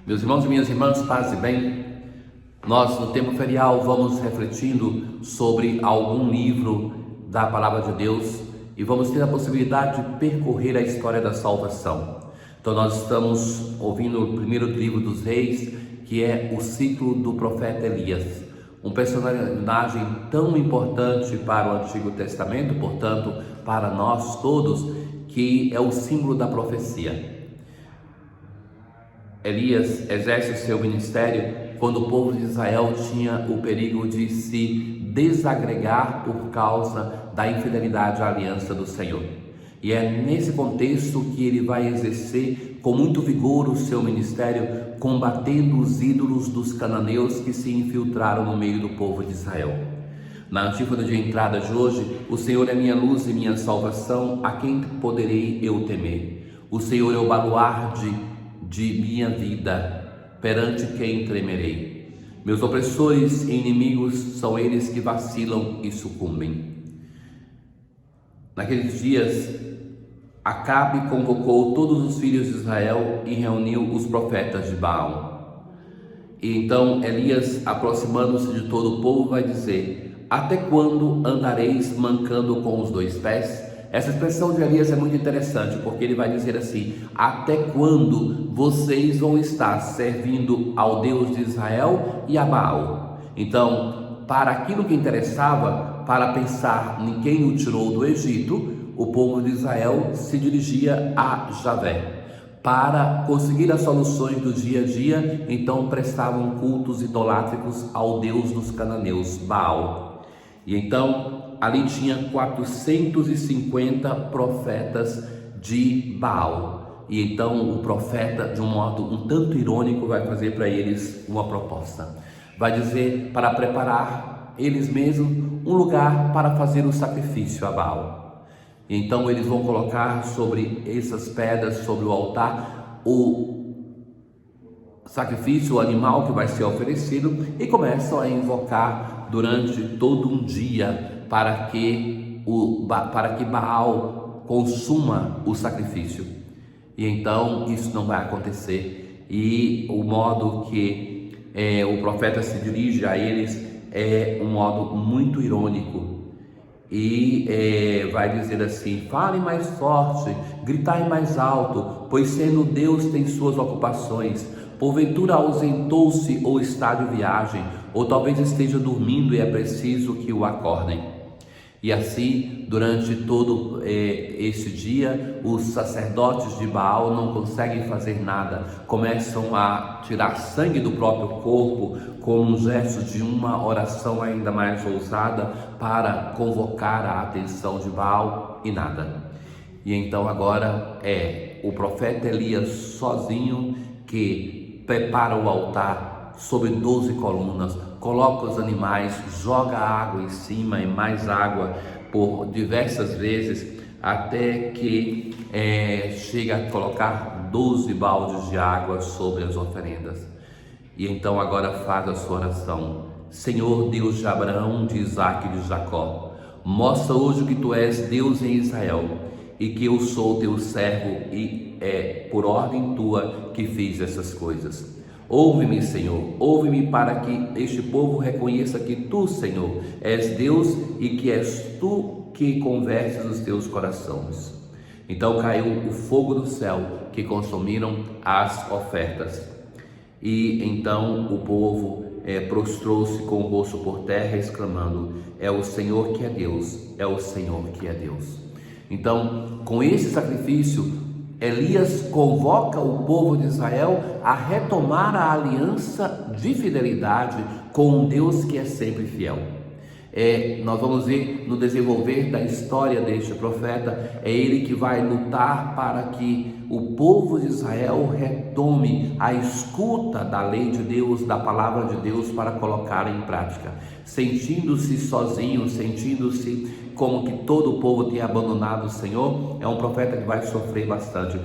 Meus irmãos e minhas irmãs, paz e bem, nós no tempo ferial vamos refletindo sobre algum livro da Palavra de Deus e vamos ter a possibilidade de percorrer a história da salvação. Então nós estamos ouvindo o primeiro livro dos Reis, que é o ciclo do profeta Elias, um personagem tão importante para o Antigo Testamento, portanto para nós todos, que é o símbolo da profecia. Elias exerce o seu ministério quando o povo de Israel tinha o perigo de se desagregar por causa da infidelidade à aliança do Senhor. E é nesse contexto que ele vai exercer com muito vigor o seu ministério, combatendo os ídolos dos cananeus que se infiltraram no meio do povo de Israel. Na antífona de entrada de hoje, o Senhor é minha luz e minha salvação, a quem poderei eu temer? O Senhor é o baluarte de minha vida, perante quem tremerei? Meus opressores e inimigos são eles que vacilam e sucumbem. Naqueles dias, Acabe convocou todos os filhos de Israel e reuniu os profetas de Baal. E então Elias, aproximando-se de todo o povo, vai dizer: até quando andareis mancando com os dois pés? Essa expressão de Elias é muito interessante, porque ele vai dizer assim: até quando vocês vão estar servindo ao Deus de Israel e a Baal? Então, para aquilo que interessava, para pensar em quem o tirou do Egito, o povo de Israel se dirigia a Javé. Para conseguir as soluções do dia a dia, então prestavam cultos idolátricos ao Deus dos cananeus, Baal. E então ali tinha 450 profetas de Baal. E então o profeta, de um modo um tanto irônico, vai fazer para eles uma proposta. Vai dizer para preparar eles mesmos um lugar para fazer o sacrifício a Baal. Então eles vão colocar sobre essas pedras, sobre o altar, o sacrifício, o animal que vai ser oferecido, e começam a invocar durante todo um dia para que Baal consuma o sacrifício. E então isso não vai acontecer, e o modo que o profeta se dirige a eles é um modo muito irônico. E vai dizer assim: falem mais forte, gritai mais alto, pois sendo Deus tem suas ocupações. Porventura ausentou-se ou está de viagem, ou talvez esteja dormindo e é preciso que o acordem. E assim, durante todo esse dia, os sacerdotes de Baal não conseguem fazer nada, começam a tirar sangue do próprio corpo, como um gesto de uma oração ainda mais ousada para convocar a atenção de Baal, e nada. E então agora é o profeta Elias sozinho que prepara o altar sobre 12 colunas, coloca os animais, joga água em cima e mais água por diversas vezes, até que chega a colocar 12 baldes de água sobre as oferendas. E então agora faz a sua oração: Senhor Deus de Abraão, de Isaque e de Jacó, mostra hoje que tu és Deus em Israel e que eu sou teu servo, e é por ordem tua que fiz essas coisas. Ouve-me, Senhor, ouve-me, para que este povo reconheça que tu, Senhor, és Deus e que és tu que convertes os teus corações. Então caiu o fogo do céu que consumiram as ofertas. E então o povo prostrou-se com o rosto por terra, exclamando: é o Senhor que é Deus, é o Senhor que é Deus. Então, com esse sacrifício, Elias convoca o povo de Israel a retomar a aliança de fidelidade com um Deus que é sempre fiel. Nós vamos ver no desenvolver da história deste profeta, é ele que vai lutar para que o povo de Israel retome a escuta da lei de Deus, da palavra de Deus, para colocar em prática. Sentindo-se sozinho, sentindo-se como que todo o povo tem abandonado o Senhor, é um profeta que vai sofrer bastante,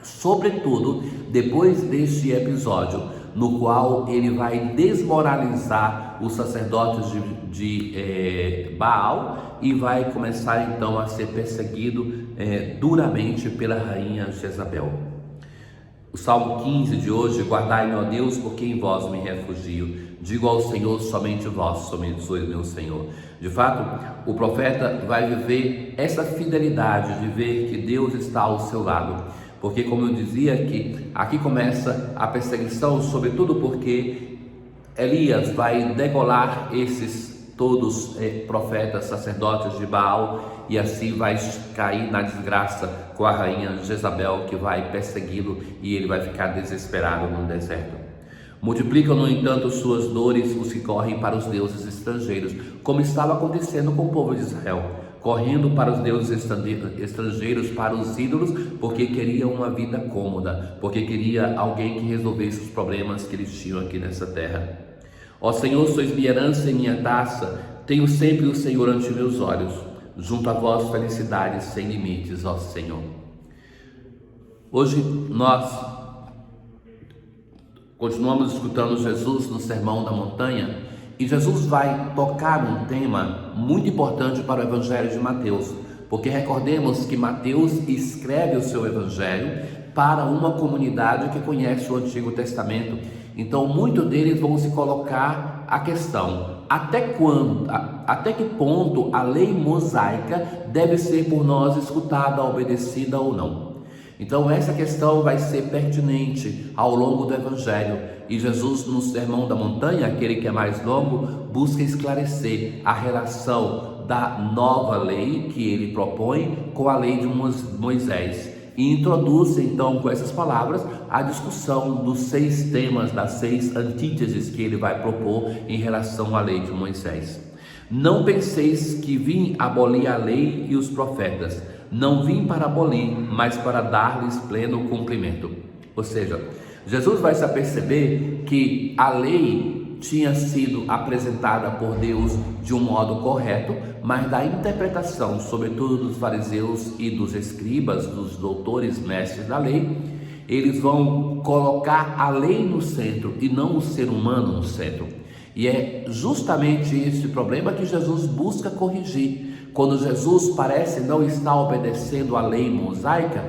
sobretudo depois deste episódio, no qual ele vai desmoralizar os sacerdotes de Baal e vai começar então a ser perseguido duramente pela rainha Jezabel. O Salmo 15 de hoje: guardai-me, ó Deus, porque em vós me refugio. Digo ao Senhor, somente vós sois meu Senhor. De fato, o profeta vai viver essa fidelidade de ver que Deus está ao seu lado. Porque, como eu dizia, que aqui começa a perseguição, sobretudo porque Elias vai degolar esses todos profetas, sacerdotes de Baal, e assim vai cair na desgraça com a rainha Jezabel, que vai persegui-lo, e ele vai ficar desesperado no deserto. Multiplicam, no entanto, suas dores os que correm para os deuses estrangeiros, como estava acontecendo com o povo de Israel, correndo para os deuses estrangeiros, para os ídolos, porque queria uma vida cômoda, porque queria alguém que resolvesse os problemas que eles tinham aqui nessa terra. Ó Senhor, sois minha herança e minha taça, tenho sempre o Senhor ante meus olhos, junto a vós felicidades sem limites, ó Senhor. Hoje nós continuamos escutando Jesus no Sermão da Montanha, e Jesus vai tocar um tema muito importante para o Evangelho de Mateus, porque recordemos que Mateus escreve o seu Evangelho para uma comunidade que conhece o Antigo Testamento. Então, muitos deles vão se colocar a questão: até que ponto a lei mosaica deve ser por nós escutada, obedecida ou não? Então essa questão vai ser pertinente ao longo do Evangelho, e Jesus, no Sermão da Montanha, aquele que é mais longo, busca esclarecer a relação da nova lei que ele propõe com a lei de Moisés, e introduz então com essas palavras a discussão dos 6 temas, das 6 antíteses que ele vai propor em relação à lei de Moisés. Não penseis que vim abolir a lei e os profetas. Não vim para abolir, mas para dar-lhes pleno cumprimento. Ou seja, Jesus vai se aperceber que a lei tinha sido apresentada por Deus de um modo correto, mas da interpretação, sobretudo dos fariseus e dos escribas, dos doutores mestres da lei, eles vão colocar a lei no centro e não o ser humano no centro. E é justamente esse problema que Jesus busca corrigir. Quando Jesus parece não estar obedecendo a lei mosaica,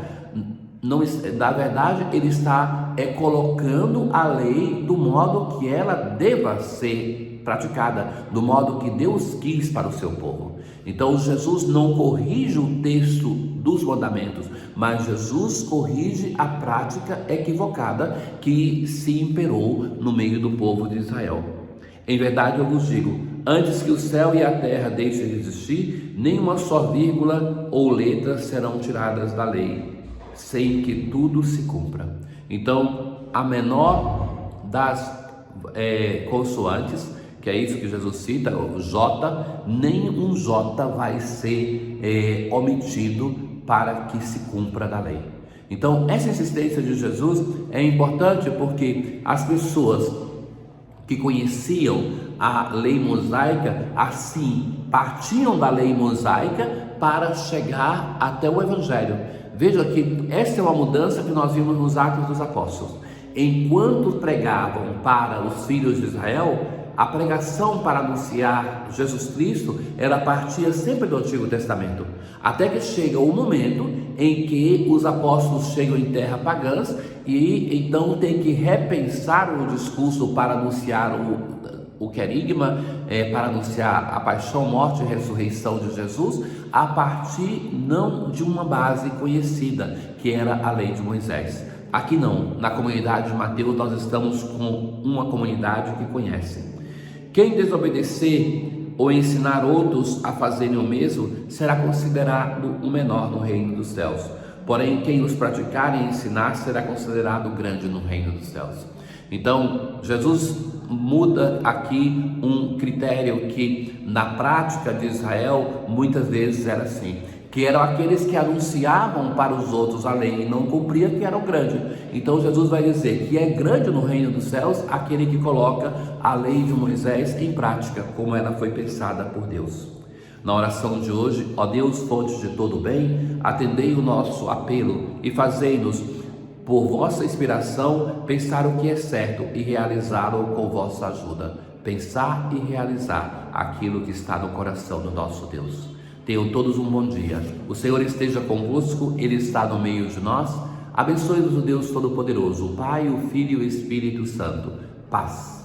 na verdade ele está colocando a lei do modo que ela deva ser praticada, do modo que Deus quis para o seu povo. Então Jesus não corrige o texto dos mandamentos, mas Jesus corrige a prática equivocada que se imperou no meio do povo de Israel. Em verdade eu vos digo, antes que o céu e a terra deixem de existir, nenhuma só vírgula ou letra serão tiradas da lei, sem que tudo se cumpra. Então, a menor das consoantes, que é isso que Jesus cita, o J, nem um J vai ser omitido para que se cumpra da lei. Então, essa insistência de Jesus é importante porque as pessoas que conheciam a lei mosaica, assim, partiam da lei mosaica para chegar até o Evangelho. Veja que essa é uma mudança que nós vimos nos Atos dos Apóstolos. Enquanto pregavam para os filhos de Israel, a pregação para anunciar Jesus Cristo, ela partia sempre do Antigo Testamento, até que chega o momento em que os apóstolos chegam em terra pagãs e então tem que repensar o discurso para anunciar o querigma, para anunciar a paixão, morte e ressurreição de Jesus, a partir não de uma base conhecida, que era a lei de Moisés. Aqui não, na comunidade de Mateus nós estamos com uma comunidade que conhece. Quem desobedecer ou ensinar outros a fazerem o mesmo, será considerado o menor no reino dos céus. Porém, quem os praticar e ensinar, será considerado grande no reino dos céus. Então, Jesus muda aqui um critério que na prática de Israel, muitas vezes era assim, que eram aqueles que anunciavam para os outros a lei e não cumpriam, que eram grandes. Então Jesus vai dizer que é grande no reino dos céus aquele que coloca a lei de Moisés em prática, como ela foi pensada por Deus. Na oração de hoje, ó Deus, fonte de todo bem, atendei o nosso apelo e fazei-nos, por vossa inspiração, pensar o que é certo e realizá-lo com vossa ajuda. Pensar e realizar aquilo que está no coração do nosso Deus. Tenham todos um bom dia. O Senhor esteja convosco, Ele está no meio de nós. Abençoe-nos o Deus Todo-Poderoso, o Pai, o Filho e o Espírito Santo. Paz.